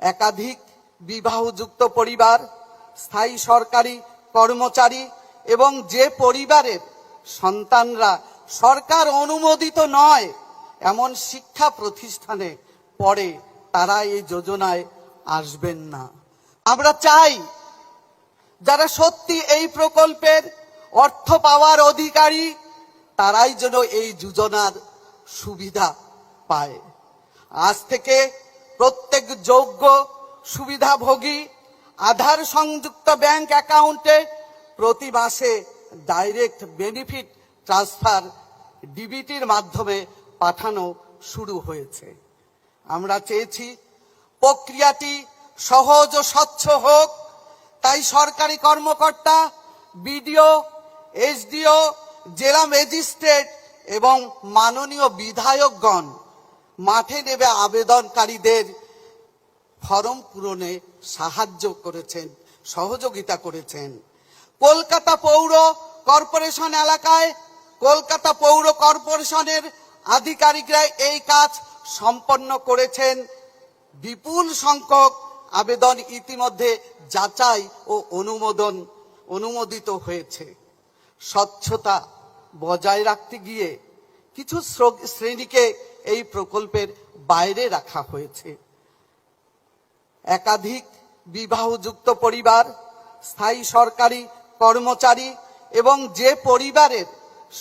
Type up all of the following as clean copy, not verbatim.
একাধিক বিবাহযুক্ত পরিবার, স্থায়ী সরকারি কর্মচারী এবং যে পরিবারের সন্তানরা সরকার অনুমোদিত নয় এমন শিক্ষা প্রতিষ্ঠানে পড়ে তারা এই যোজনায় আসবেন না। আমরা চাই যারা সত্যি এই প্রকল্পের অর্থ পাওয়ার অধিকারী তারাই যেন এই যোজনার সুবিধা পায়। আজ থেকে প্রত্যেক যোগ্য সুবিধাভোগী আধার সংযুক্ত ব্যাংক অ্যাকাউন্টে প্রতি মাসে ডাইরেক্ট বেনিফিট ট্রান্সফার ডিবিটির মাধ্যমে পাঠানো শুরু হয়েছে। আমরা চেয়েছি প্রক্রিয়াটি সহজ ও স্বচ্ছ হোক, তাই সরকারি কর্মকর্তা, বিডিও, এসডিও, জেলা ম্যাজিস্ট্রেট এবং মাননীয় বিধায়কগণ মাঠে নেমে আবেদনকারীদের ফরম পূরণে সহযোগিতা করেছেন। কলকাতা পৌর কর্পোরেশন এলাকায় কলকাতা পৌর কর্পোরেশনের আধিকারিকরা এই কাজ সম্পন্ন করেছেন। বিপুল সংখ্যক আবেদন ইতিমধ্যে যাচাই ও অনুমোদিত হয়েছে। স্বচ্ছতা বজায় রাখতে গিয়ে কিছু শ্রেণীকে এই প্রকল্পের বাইরে রাখা হয়েছে। একাধিক বিবাহযুক্ত পরিবার, স্থায়ী সরকারি কর্মচারী এবং যে পরিবারের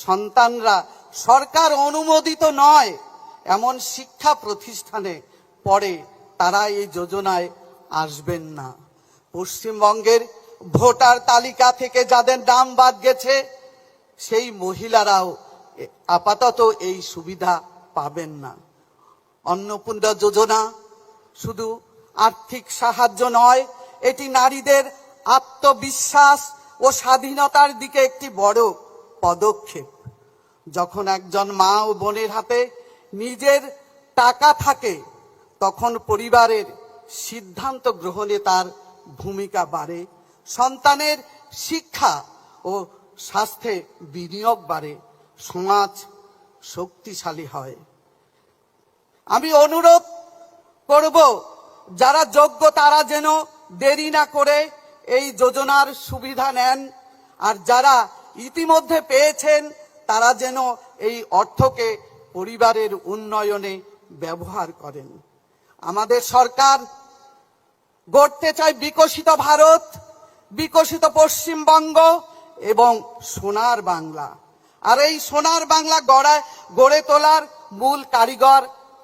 সন্তানরা সরকার অনুমোদিত নয় এমন শিক্ষা প্রতিষ্ঠানে পড়ে তারা এই যোজনায় আসবেন না। পশ্চিমবঙ্গের ভোটার তালিকা থেকে যাদের নাম বাদ গেছে সেই মহিলারাও আপাতত এই সুবিধা পাবেন না। অন্নপূর্ণা যোজনা শুধু আর্থিক সাহায্য নয়, এটি নারীদের আত্মবিশ্বাস ও স্বাধীনতার দিকে একটি বড় পদক্ষেপ। যখন একজন মা ও বোনের হাতে নিজের টাকা থাকে তখন পরিবারের সিদ্ধান্ত গ্রহণে তার ভূমিকা বাড়ে, সন্তানের শিক্ষা ও স্বাস্থ্যে বিনিয়োগ বাড়ে, সমাজ শক্তিশালী হয়। আমি অনুরোধ করব যারা যোগ্য তারা যেন দেরি না করে এই যোজনার সুবিধা নেন, আর যারা ইতিমধ্যে পেয়েছেন তারা যেন এই অর্থকে পরিবারের উন্নয়নে ব্যবহার করেন। আমাদের সরকার গড়তে চায় বিকশিত ভারত, বিকশিত পশ্চিমবঙ্গ এবং সোনার বাংলা। আর এই সোনার বাংলা গড়ে তোলার মূল কারিগর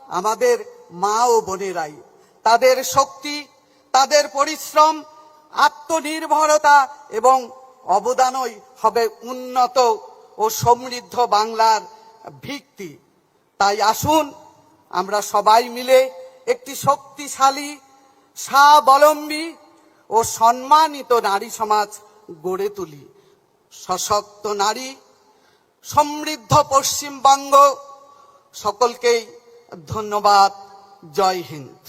আমাদের মা ও বোনেরাই। তাদের শক্তি, তাদের পরিশ্রম, আত্মনির্ভরতা এবং অবদানই হবে উন্নত ও সমৃদ্ধ বাংলার ভিত্তি। তাই আসুন আমরা সবাই মিলে একটি শক্তিশালী, স্বাবলম্বী ও সম্মানিত নারী সমাজ গড়ে তুলি। সশক্ত নারী, সমৃদ্ধ পশ্চিমবঙ্গ। সকলকেই ধন্যবাদ। জয় হিন্দ।